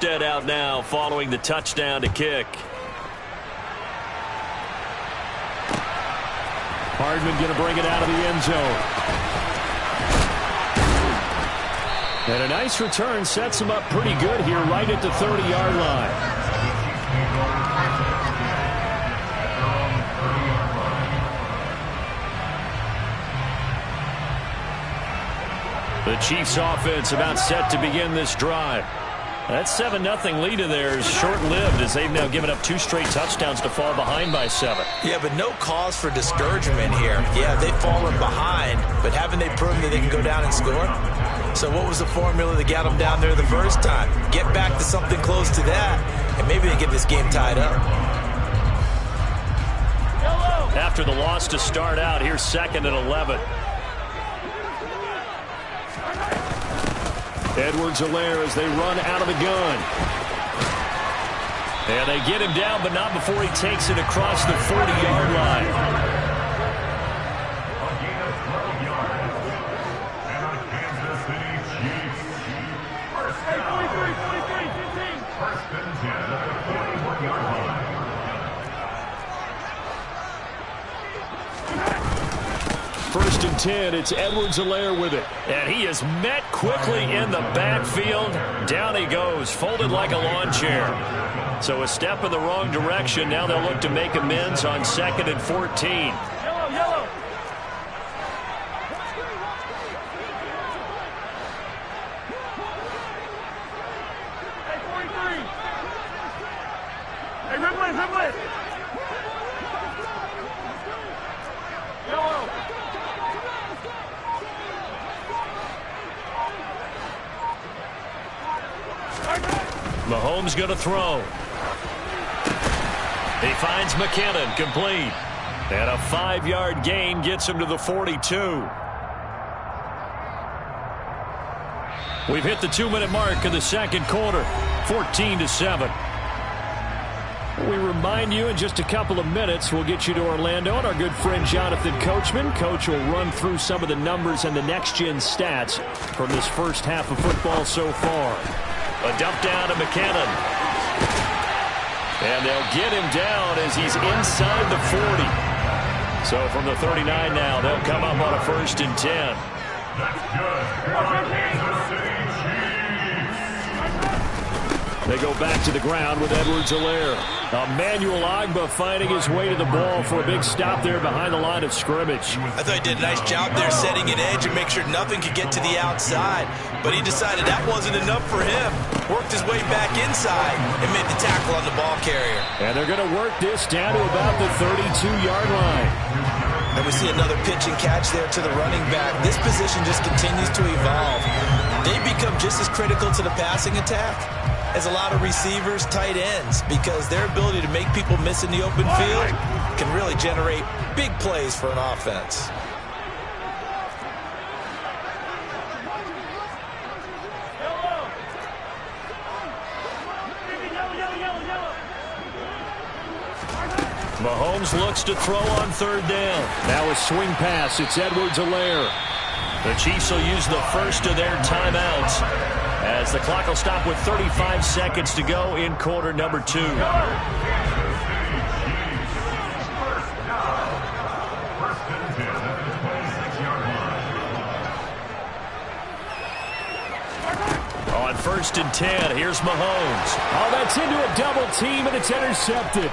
Dead out now following the touchdown to kick. Hardman going to bring it out of the end zone. And a nice return sets him up pretty good here right at the 30-yard line. The Chiefs offense about set to begin this drive. That 7-0 lead of theirs short-lived as they've now given up 2 straight touchdowns to fall behind by 7. Yeah, but no cause for discouragement here. Yeah, they've fallen behind, but haven't they proven that they can go down and score? So what was the formula that got them down there the first time? Get back to something close to that, and maybe they get this game tied up. After the loss to start out, here's 2nd and 11. Edwards-Helaire as they run out of the gun. And they get him down, but not before he takes it across the 40-yard line. First and 10, it's Edwards-Helaire with it. And he is met quickly in the backfield. Down he goes, folded like a lawn chair. So a step in the wrong direction. Now they'll look to make amends on 2nd and 14. Yellow. Hey, 43. Hey, Ripley. Yellow. Mahomes going to throw. He finds McKinnon, complete. And a 5-yard gain gets him to the 42. We've hit the 2-minute mark of the second quarter, 14-7. We remind you in just a couple of minutes, we'll get you to Orlando and our good friend Jonathan Coachman. Coach will run through some of the numbers and the next-gen stats from this first half of football so far. A dump down to McKinnon. And they'll get him down as he's inside the 40. So from the 39 now, they'll come up on a 1st and 10. They go back to the ground with Edwards-Helaire. Emmanuel Ogbah finding his way to the ball for a big stop there behind the line of scrimmage. I thought he did a nice job there setting an edge and make sure nothing could get to the outside. But he decided that wasn't enough for him. Worked his way back inside and made the tackle on the ball carrier. And they're going to work this down to about the 32-yard line. And we see another pitch and catch there to the running back. This position just continues to evolve. They become just as critical to the passing attack as a lot of receivers, tight ends, because their ability to make people miss in the open field can really generate big plays for an offense. Mahomes looks to throw on 3rd down. Now a swing pass. It's Edwards-Helaire. The Chiefs will use the first of their timeouts as the clock will stop with 35 seconds to go in quarter number 2. On 1st and 10, here's Mahomes. Oh, that's into a double team, and it's intercepted.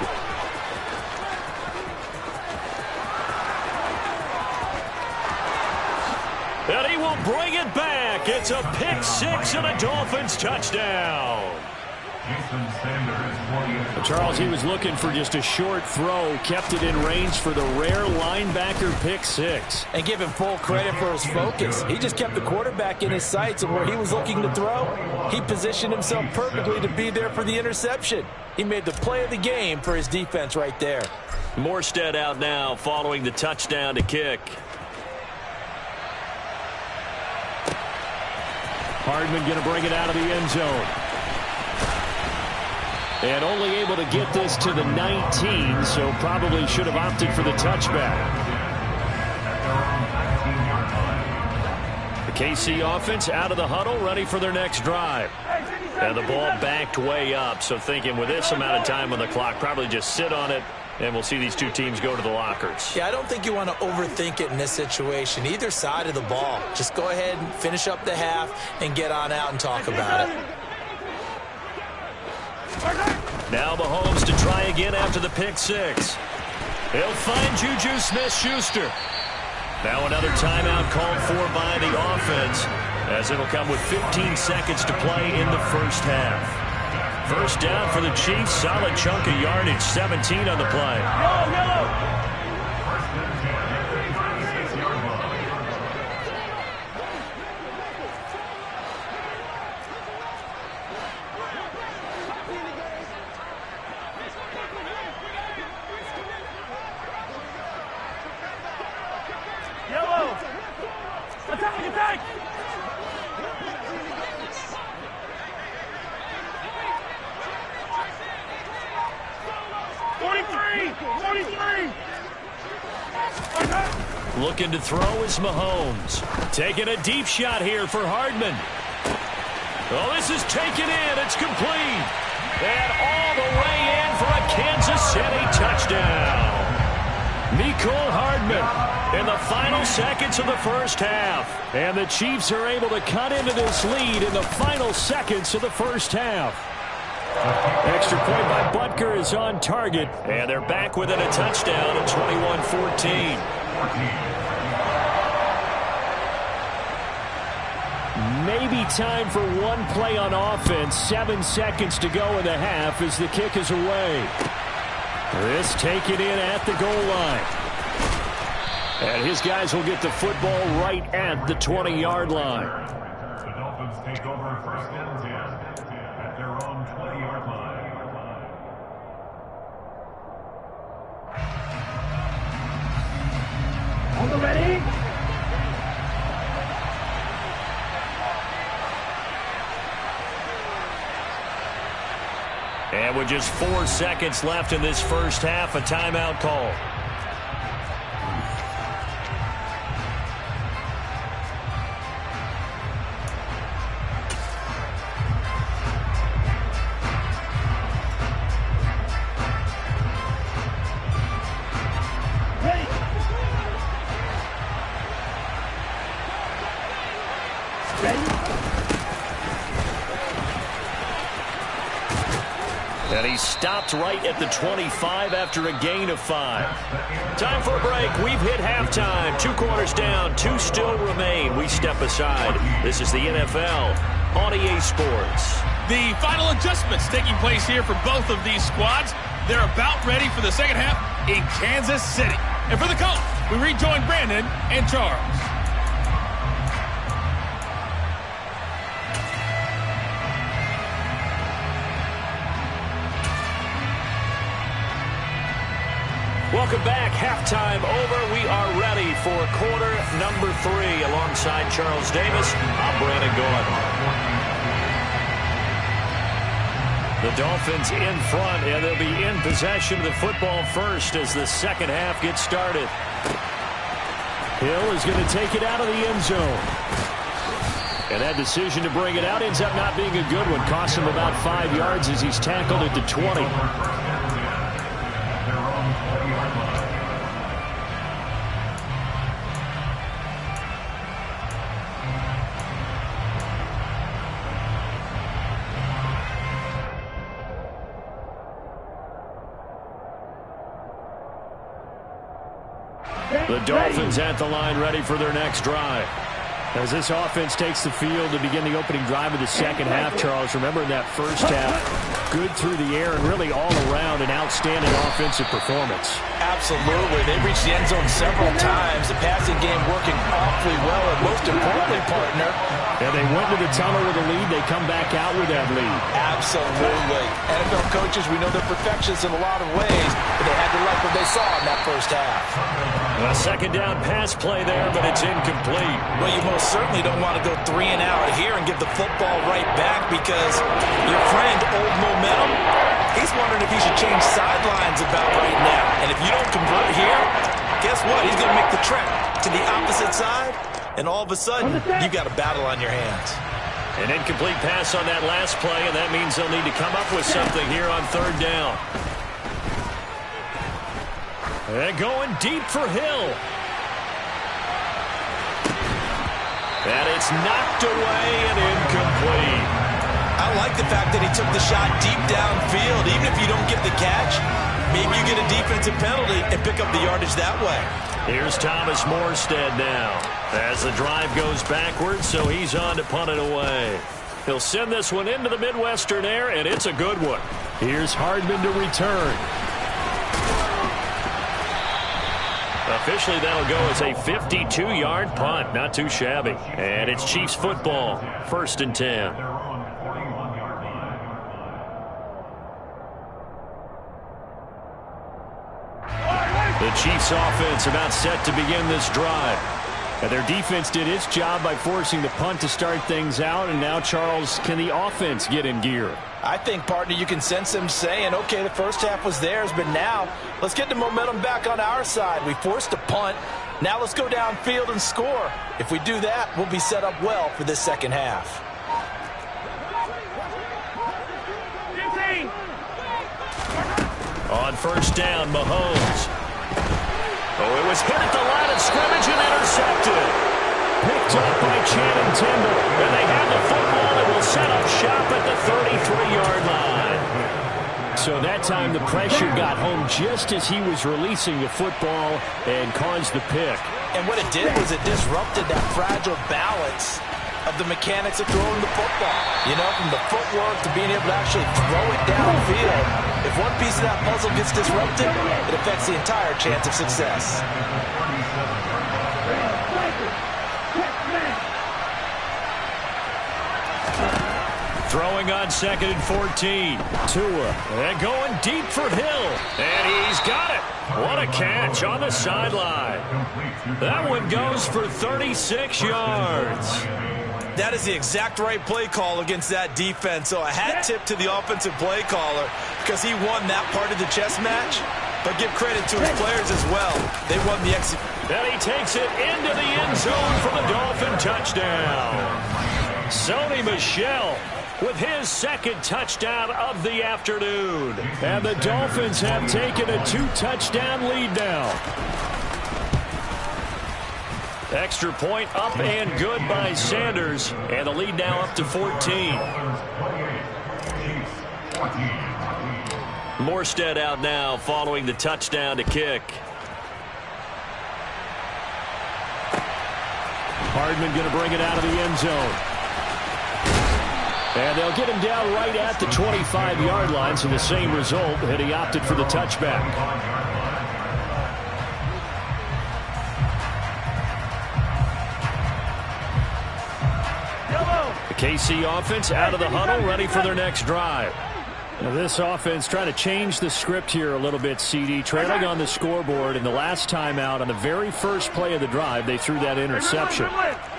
And he will bring it back. It's a pick 6 and a Dolphins touchdown. Charles, he was looking for just a short throw, kept it in range for the rare linebacker pick 6. And give him full credit for his focus. He just kept the quarterback in his sights, and where he was looking to throw, he positioned himself perfectly to be there for the interception. He made the play of the game for his defense right there. Morstead out now following the touchdown to kick. Hardman going to bring it out of the end zone. And only able to get this to the 19, so probably should have opted for the touchback. The KC offense out of the huddle, ready for their next drive. Hey, And the ball backed way up, so thinking with this amount of time on the clock, probably just sit on it, and we'll see these two teams go to the lockers. Yeah, I don't think you want to overthink it in this situation. Either side of the ball. Just go ahead and finish up the half and get on out and talk about it. Now Mahomes to try again after the pick six. He'll find Juju Smith-Schuster. Now another timeout called for by the offense, as it'll come with 15 seconds to play in the first half. First down for the Chiefs. Solid chunk of yardage. 17 on the play. Yellow. Attack! 43! Looking to throw is Mahomes. Taking a deep shot here for Hardman. Oh, this is taken in. It's complete. And all the way in for a Kansas City touchdown. Mecole Hardman in the final seconds of the first half. And the Chiefs are able to cut into this lead in the final seconds of the first half. Extra point by Butker is on target. And they're back within a touchdown at 21-14. Maybe time for one play on offense. 7 seconds to go in the half as the kick is away. This taken in at the goal line. And his guys will get the football right at the 20-yard line. The Dolphins take over first and 10 at their own 20-yard line. On the ready? And with just 4 seconds left in this first half, a timeout call. And he stopped right at the 25 after a gain of 5. Time for a break. We've hit halftime. 2 quarters down. 2 still remain. We step aside. This is the NFL on EA Sports. The final adjustments taking place here for both of these squads. They're about ready for the second half in Kansas City. And for the call, we rejoin Brandon and Charles. Welcome back. Halftime over. We are ready for quarter number 3. Alongside Charles Davis, I'm Brandon Gordon. The Dolphins in front, and they'll be in possession of the football first as the second half gets started. Hill is going to take it out of the end zone. And that decision to bring it out ends up not being a good one. Costs him about 5 yards as he's tackled at the 20. The Dolphins at the line ready for their next drive. As this offense takes the field to begin the opening drive of the second half, Charles, remember in that first half, good through the air and really all around an outstanding offensive performance. Absolutely. They reached the end zone several times. The passing game working awfully well, and most importantly, partner. Yeah, they went to the tunnel with a lead. They come back out with that lead. Absolutely. NFL coaches, we know they're perfectionists in a lot of ways, but they had to like what they saw in that first half. A second down pass play there, but it's incomplete. Well, you most certainly don't want to go 3 and out here and give the football right back because your friend, Old Momentum, he's wondering if he should change sidelines about right now. And if you don't convert here, guess what? He's going to make the trek to the opposite side, and all of a sudden, you've got a battle on your hands. An incomplete pass on that last play, and that means they'll need to come up with something here on third down. And going deep for Hill. And it's knocked away and incomplete. I like the fact that he took the shot deep downfield. Even if you don't get the catch, maybe you get a defensive penalty and pick up the yardage that way. Here's Thomas Morstead now as the drive goes backwards, so he's on to punt it away. He'll send this one into the Midwestern air, and it's a good one. Here's Hardman to return. Officially, that'll go as a 52-yard punt. Not too shabby. And it's Chiefs football, 1st and 10. The Chiefs offense about set to begin this drive. And their defense did its job by forcing the punt to start things out. And now, Charles, can the offense get in gear? I think, partner, you can sense them saying, okay, the first half was theirs, but now let's get the momentum back on our side. We forced a punt. Now let's go downfield and score. If we do that, we'll be set up well for this second half. On first down, Mahomes. Oh, it was hit at the line of scrimmage and intercepted. Picked up by Channing Tindall. And they have the football and will set up shop at the 33-yard line. So that time the pressure got home just as he was releasing the football and caused the pick. And what it did was it disrupted that fragile balance of the mechanics of throwing the football. You know, from the footwork to being able to actually throw it downfield. If one piece of that puzzle gets disrupted, it affects the entire chance of success. Throwing on 2nd and 14. Tua. And going deep for Hill. And he's got it. What a catch on the sideline. That one goes for 36 yards. That is the exact right play call against that defense. So a hat tip to the offensive play caller because he won that part of the chess match. But give credit to his players as well. They won the execution. And he takes it into the end zone for the Dolphin touchdown. Sony Michel with his 2nd touchdown of the afternoon. And the Dolphins have taken a 2-touchdown lead now. Extra point up and good by Sanders. And the lead now up to 14. Morstead out now following the touchdown to kick. Hardman going to bring it out of the end zone. And they'll get him down right at the 25-yard line, so the same result, and he opted for the touchback. The KC offense out of the huddle, ready for their next drive. Now this offense trying to change the script here a little bit, CD. Trailing on the scoreboard, and the last time out on the very first play of the drive, they threw that interception.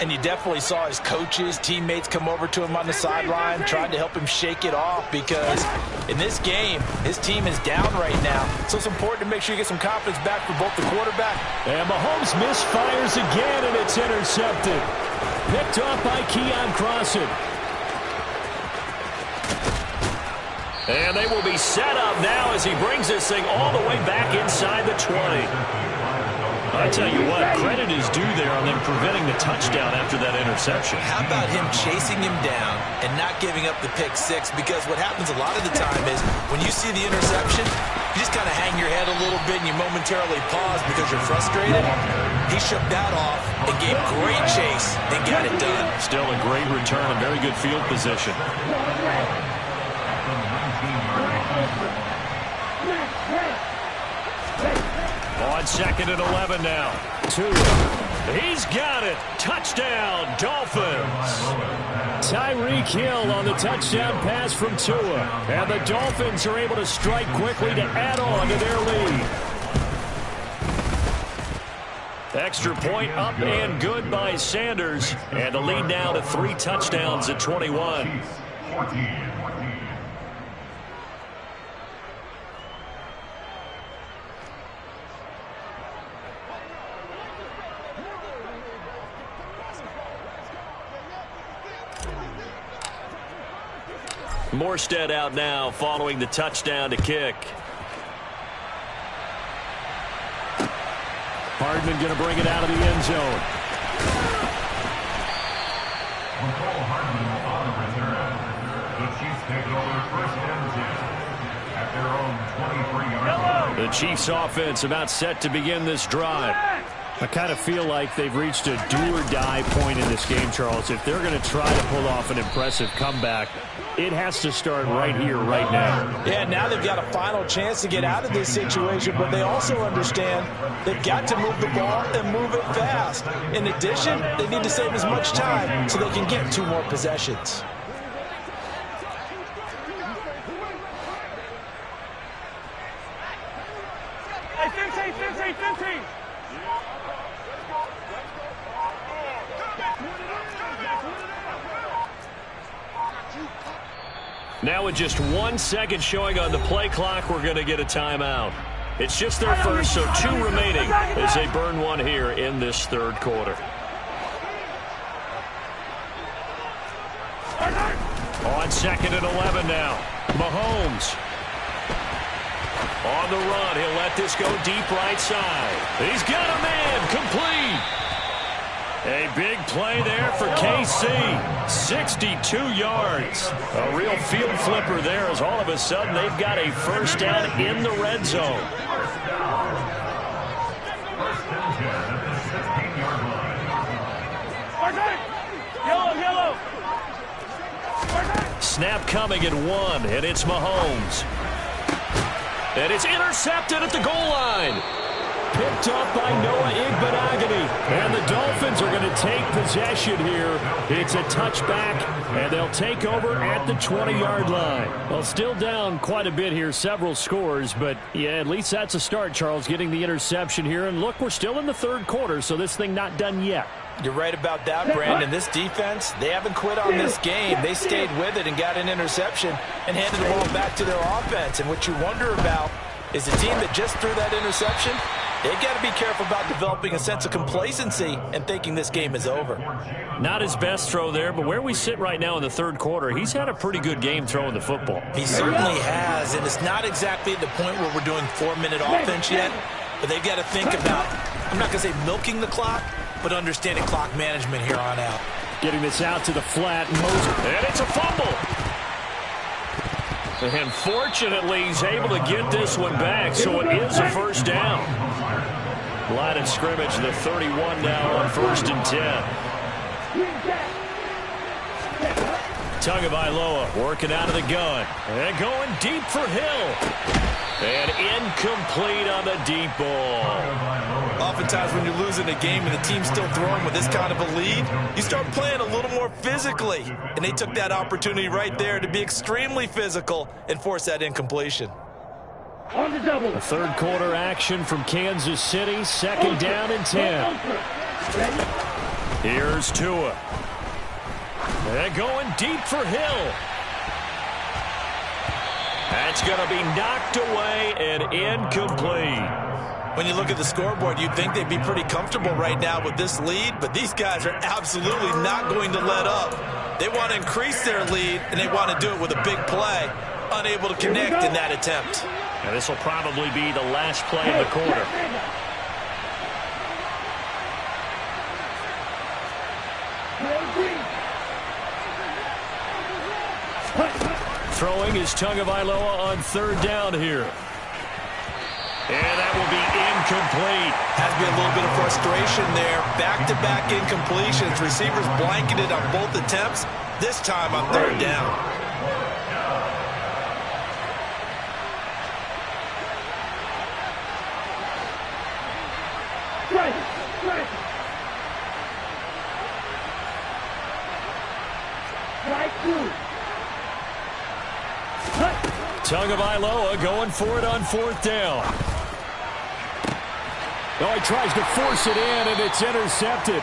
And you definitely saw his coaches, teammates come over to him on the sideline, tried to help him shake it off because in this game, his team is down right now. So it's important to make sure you get some confidence back for both the quarterback. And Mahomes misfires again, and it's intercepted. Picked off by Keon Crossan. And they will be set up now as he brings this thing all the way back inside the 20. I tell you what, credit is due there on them preventing the touchdown after that interception. How about him chasing him down and not giving up the pick six? Because what happens a lot of the time is when you see the interception, you just kind of hang your head a little bit and you momentarily pause because you're frustrated. He shook that off and gave great chase and got it done. Still a great return and very good field position. On 2nd and 11 now. Tua. He's got it. Touchdown, Dolphins. Tyreek Hill on the touchdown pass from Tua. And the Dolphins are able to strike quickly to add on to their lead. Extra point up and good by Sanders. And the lead now to 3 touchdowns at 21. Morstead out now following the touchdown to kick. Hardman going to bring it out of the end zone. Hardman on reserve. The Chiefs take over first and 10 at their own 23-yard line. The Chiefs offense about set to begin this drive. I kind of feel like they've reached a do-or-die point in this game, Charles. If they're going to try to pull off an impressive comeback, it has to start right here, right now. Yeah, now they've got a final chance to get out of this situation, but they also understand they've got to move the ball and move it fast. In addition, they need to save as much time so they can get 2 more possessions. Hey, 15. Now with just 1 second showing on the play clock, we're going to get a timeout. It's just their first, so 2 remaining as they burn one here in this third quarter. On 2nd and 11 now. Mahomes. On the run, he'll let this go deep right side. He's got a man, complete. A big play there for KC. 62 yards. A real field flipper there as all of a sudden they've got a first down in the red zone. First and 10 at the 16-yard line. Yellow. Snap coming at 1, and it's Mahomes. And it's intercepted at the goal line. Picked up by Noah Igbenogany. And the Dolphins are going to take possession here. It's a touchback, and they'll take over at the 20-yard line. Well, still down quite a bit here, several scores, but yeah, at least that's a start, Charles, getting the interception here. And look, we're still in the third quarter, so this thing not done yet. You're right about that, Brandon. This defense, they haven't quit on this game. They stayed with it and got an interception and handed the ball back to their offense. And what you wonder about is the team that just threw that interception, they've got to be careful about developing a sense of complacency and thinking this game is over. Not his best throw there, but where we sit right now in the third quarter, he's had a pretty good game throwing the football. He certainly has, and it's not exactly at the point where we're doing 4-minute offense yet, but they've got to think about, I'm not going to say milking the clock, but understanding clock management here on out. Getting this out to the flat. And it's a fumble. And fortunately, he's able to get this one back, so it is a first down. Line of scrimmage, the 31 now on 1st and 10. Tagovailoa working out of the gun. And going deep for Hill. And incomplete on the deep ball. Oftentimes when you're losing a game and the team's still throwing with this kind of a lead, you start playing a little more physically. And they took that opportunity right there to be extremely physical and force that incompletion. On the double. A third quarter action from Kansas City. 2nd down and 10. Here's Tua. And going deep for Hill. That's going to be knocked away and incomplete. When you look at the scoreboard, you'd think they'd be pretty comfortable right now with this lead, but these guys are absolutely not going to let up. They want to increase their lead, and they want to do it with a big play. Unable to connect in that attempt. And this will probably be the last play of the quarter. Throwing is Tagovailoa on 3rd down here. And that will be incomplete. Has to be a little bit of frustration there. Back-to-back incompletions. Receivers blanketed on both attempts. This time on 3rd down. Tagovailoa going for it on 4th down. Oh, he tries to force it in, and it's intercepted.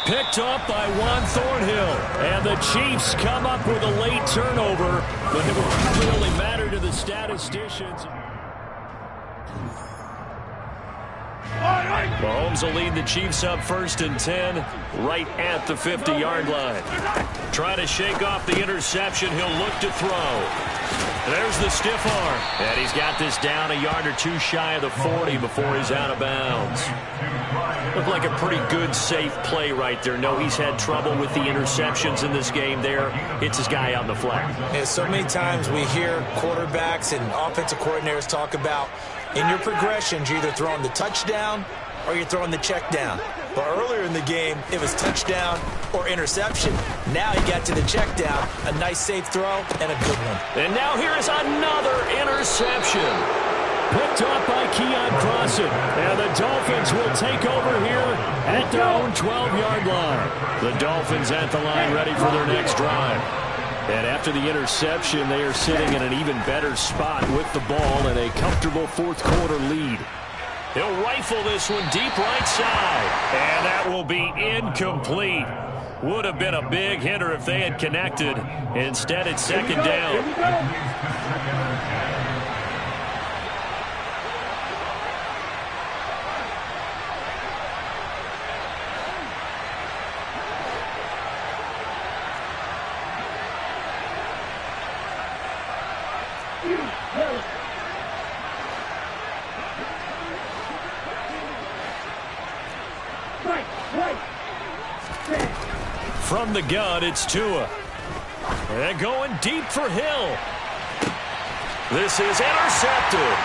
Picked up by Juan Thornhill. And the Chiefs come up with a late turnover, but it will probably only matter to the statisticians. All right. Mahomes will lead the Chiefs up 1st and 10 right at the 50-yard line. Trying to shake off the interception. He'll look to throw. There's the stiff arm. And he's got this down a yard or two shy of the 40 before he's out of bounds. Looked like a pretty good, safe play right there. No, he's had trouble with the interceptions in this game there. Hits his guy out in the flat. Yeah, so many times we hear quarterbacks and offensive coordinators talk about in your progressions, you're either throwing the touchdown or you're throwing the check down. But earlier in the game, it was touchdown or interception. Now he got to the check down, a nice safe throw, and a good one. And now here is another interception. Picked off by Keon Crossan. And the Dolphins will take over here at their own 12-yard line. The Dolphins at the line ready for their next drive. And after the interception, they are sitting in an even better spot with the ball and a comfortable fourth-quarter lead. He'll rifle this one deep right side. And that will be incomplete. Would have been a big hitter if they had connected. Instead, it's second down. From the gun, it's Tua. And going deep for Hill. This is intercepted.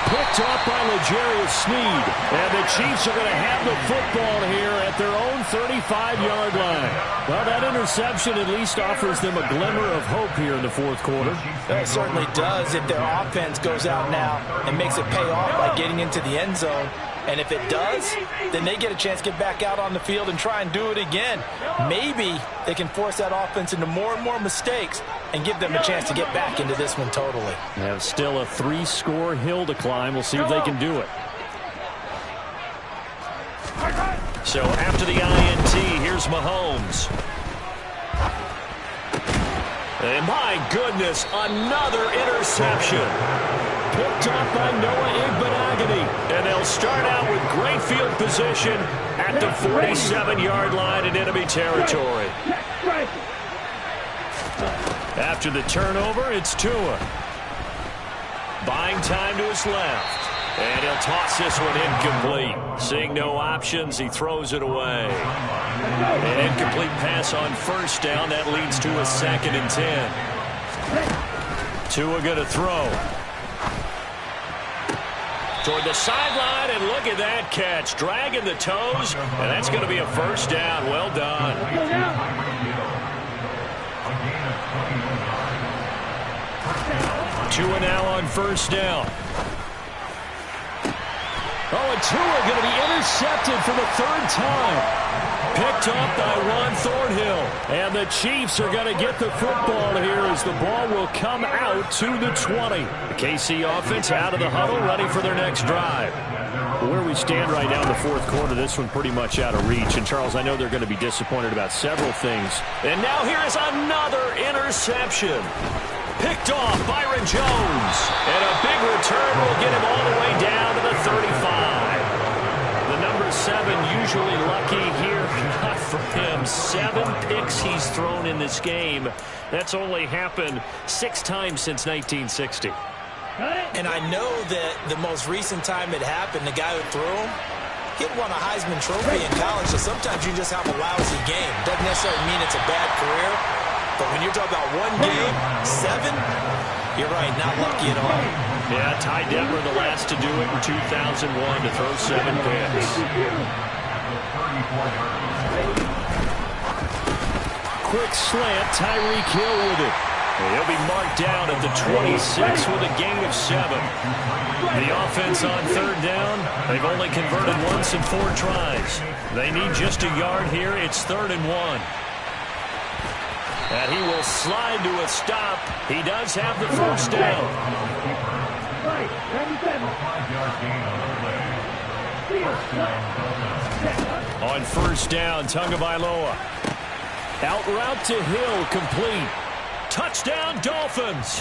Picked off by L'Jarius Sneed. And the Chiefs are going to have the football here at their own 35-yard line. Well, that interception at least offers them a glimmer of hope here in the fourth quarter. That certainly does if their offense goes out now and makes it pay off by getting into the end zone. And if it does, then they get a chance to get back out on the field and try and do it again. Maybe they can force that offense into more and more mistakes and give them a chance to get back into this one totally. They have still a 3-score hill to climb. We'll see if they can do it. So after the INT, here's Mahomes. And my goodness, another interception. Picked off by Noah Igbenogany. And they'll start out with great field position at the 47-yard line in enemy territory. After the turnover, it's Tua. Buying time to his left. And he'll toss this one incomplete. Seeing no options, he throws it away. An incomplete pass on first down. That leads to a 2nd and 10. Tua going to throw. Toward the sideline, and look at that catch. Dragging the toes, and that's going to be a first down. Well done. Tua now on first down. Oh, and Tua going to be intercepted for the 3rd time. Picked up by Ron Thornhill. And the Chiefs are going to get the football here as the ball will come out to the 20. The KC offense out of the huddle, ready for their next drive. Where we stand right now in the fourth quarter, this one pretty much out of reach. And, Charles, I know they're going to be disappointed about several things. And now here is another interception. Picked off Byron Jones. And a big return will get him all the way down to the 35. The number 7 usually lucky here. Not for him. 7 picks he's thrown in this game. That's only happened 6 times since 1960. And I know that the most recent time it happened, the guy who threw him, he had won a Heisman Trophy in college, so sometimes you just have a lousy game. Doesn't necessarily mean it's a bad career, but when you're talking about one game, 7, you're right, not lucky at all. Yeah, Ty Detmer the last to do it in 2001 to throw 7 picks. Quick slant, Tyreek Hill with it. He'll be marked down at the 26 with a gain of 7. The offense on 3rd down, they've only converted once in 4 tries. They need just a yard here. It's 3rd and 1. And he will slide to a stop. He does have the first down. On first down, Tagovailoa. Out route to Hill, complete. Touchdown, Dolphins.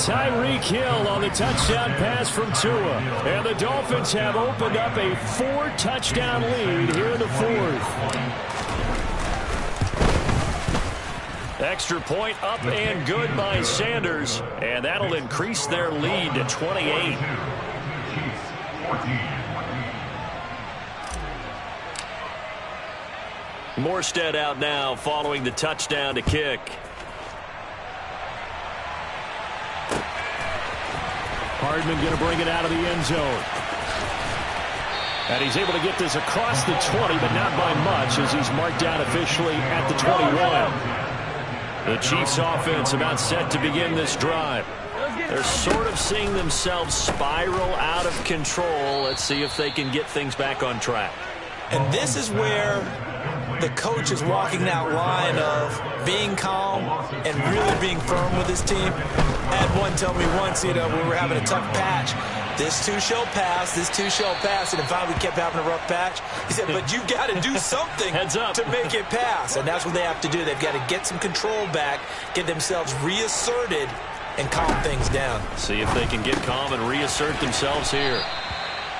Tyreek Hill on the touchdown pass from Tua. And the Dolphins have opened up a 4-touchdown lead here in the fourth. Extra point up and good by Sanders. And that'll increase their lead to 28. Morstead out now following the touchdown to kick. Hardman going to bring it out of the end zone. And he's able to get this across the 20, but not by much as he's marked down officially at the 21. The Chiefs offense about set to begin this drive. They're sort of seeing themselves spiral out of control. Let's see if they can get things back on track. And this is where the coach is walking that line of being calm and really being firm with his team. I had one tell me once, when we were having a tough patch, this too shall pass, this too shall pass. And finally we kept having a rough patch. He said, but you've got to do something to make it pass. And that's what they have to do. They've got to get some control back, get themselves reasserted, and calm things down. See if they can get calm and reassert themselves here.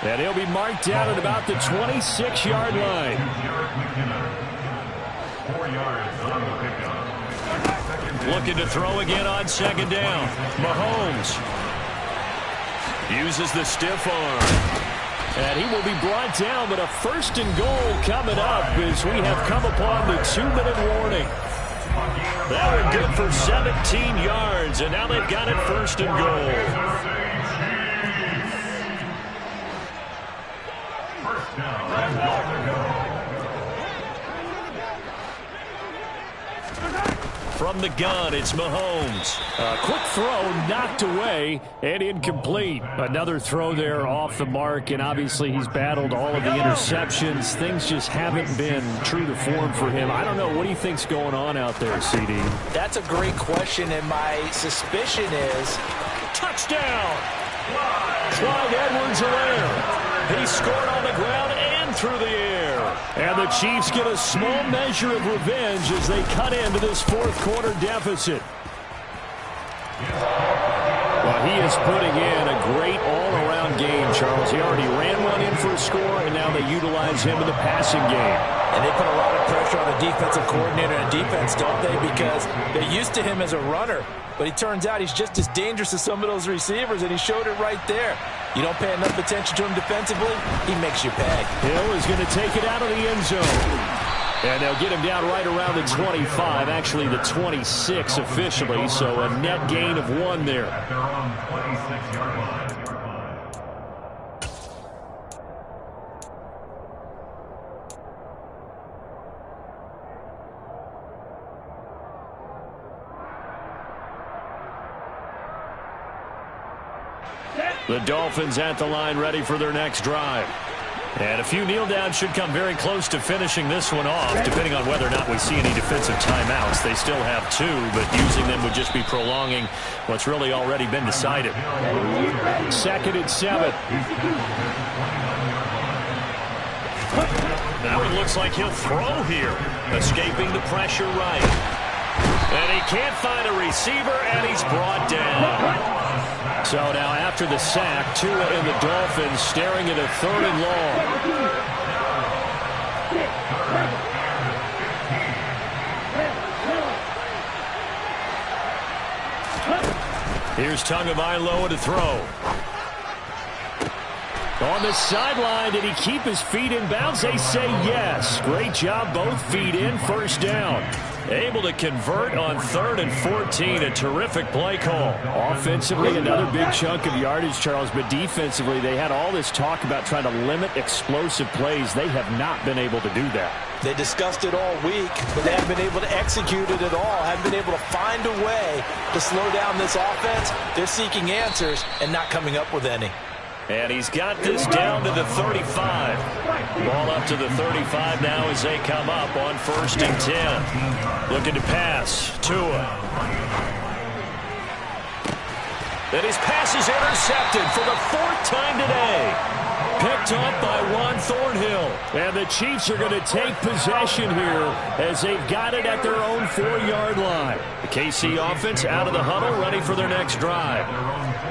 And he'll be marked down at about the 26-yard line. 4 yards on the pickup. Looking to throw again on second down. Mahomes uses the stiff arm. And he will be brought down, but a first and goal coming up as we have come upon the 2-minute warning. That one good for 17 yards, and now they've got it first and goal. From the gun, it's Mahomes. A quick throw knocked away and incomplete. Another throw there off the mark, and obviously he's battled all of the interceptions. Things just haven't been true to form for him. I don't know. What do you think's going on out there, CD? That's a great question, and my suspicion is... Touchdown! Clyde Edwards-Helaire. He scored on the ground and through the air. And the Chiefs get a small measure of revenge as they cut into this fourth-quarter deficit. Well, he is putting in a great all-around game, Charles. He already ran one in for a score, and now they utilize him in the passing game. And they put a lot of pressure on the defensive coordinator and defense, don't they? Because they're used to him as a runner. But it turns out he's just as dangerous as some of those receivers, and he showed it right there. You don't pay enough attention to him defensively, he makes you pay. Hill is going to take it out of the end zone. And they'll get him down right around the 25, actually the 26 officially, so a net gain of 1 there. They're on 26-yard line. The Dolphins at the line ready for their next drive. And a few kneel downs should come very close to finishing this one off, depending on whether or not we see any defensive timeouts. They still have 2, but using them would just be prolonging what's really already been decided. 2nd and 7. Now it looks like he'll throw here, escaping the pressure right. And he can't find a receiver, and he's brought down. So now after the sack, Tua and the Dolphins staring at a 3rd and long. Here's Tagovailoa to throw. On the sideline, did he keep his feet in bounds? They say yes. Great job, both feet in, first down. Able to convert on 3rd and 14. A terrific play call. Offensively, another big chunk of yardage, Charles, but defensively, they had all this talk about trying to limit explosive plays. They have not been able to do that. They discussed it all week, but they haven't been able to execute it at all. Haven't been able to find a way to slow down this offense. They're seeking answers and not coming up with any. And he's got this down to the 35. Ball up to the 35 now as they come up on 1st and 10. Looking to pass. Tua. And his pass is intercepted for the 4th time today. picked off by Juan Thornhill. And the Chiefs are going to take possession here as they've got it at their own 4-yard line. The KC offense out of the huddle, ready for their next drive.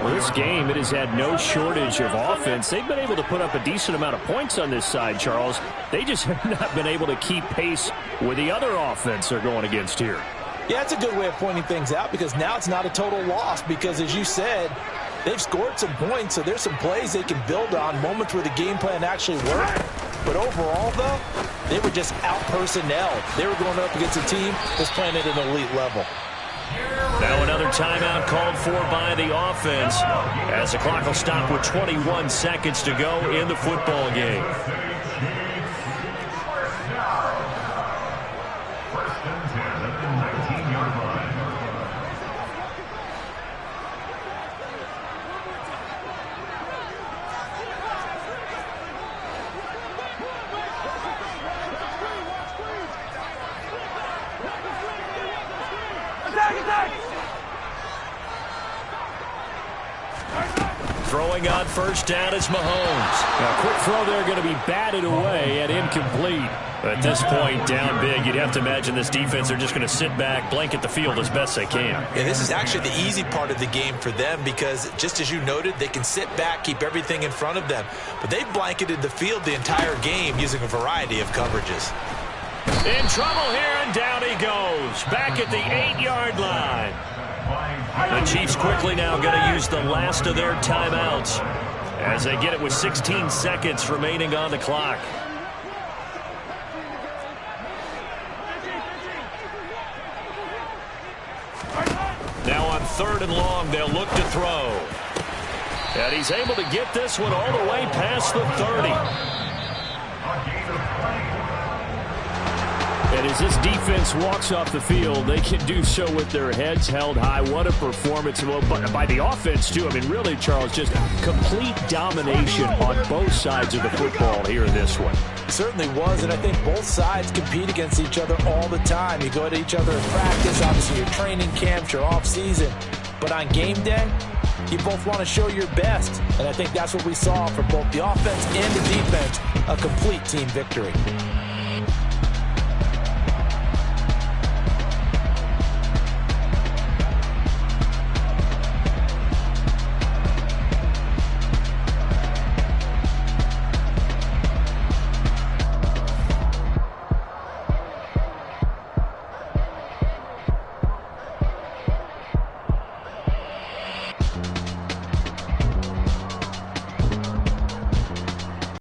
Well, this game, it has had no shortage of offense. They've been able to put up a decent amount of points on this side, Charles. They just have not been able to keep pace with the other offense they're going against here. Yeah, it's a good way of pointing things out because now it's not a total loss because, as you said, they've scored some points, so there's some plays they can build on, moments where the game plan actually worked. But overall, though, they were just out-personnelled. They were going up against a team that's playing at an elite level. Now another timeout called for by the offense as the clock will stop with 21 seconds to go in the football game. Throwing on first down is Mahomes. Now, a quick throw there going to be batted away and incomplete. At this point, down big, you'd have to imagine this defense are just going to sit back, blanket the field as best they can. Yeah, this is actually the easy part of the game for them because, just as you noted, they can sit back, keep everything in front of them. But they've blanketed the field the entire game using a variety of coverages. In trouble here, and down he goes. Back at the 8-yard line. The Chiefs quickly now going to use the last of their timeouts as they get it with 16 seconds remaining on the clock. Now on 3rd and long, they'll look to throw. And he's able to get this one all the way past the 30. And as this defense walks off the field, they can do so with their heads held high. What a performance by the offense, too. I mean, really, Charles, just complete domination on both sides of the football here in this one. It certainly was, and I think both sides compete against each other all the time. You go to each other in practice, obviously your training camps, your off-season. But on game day, you both want to show your best. And I think that's what we saw for both the offense and the defense, a complete team victory.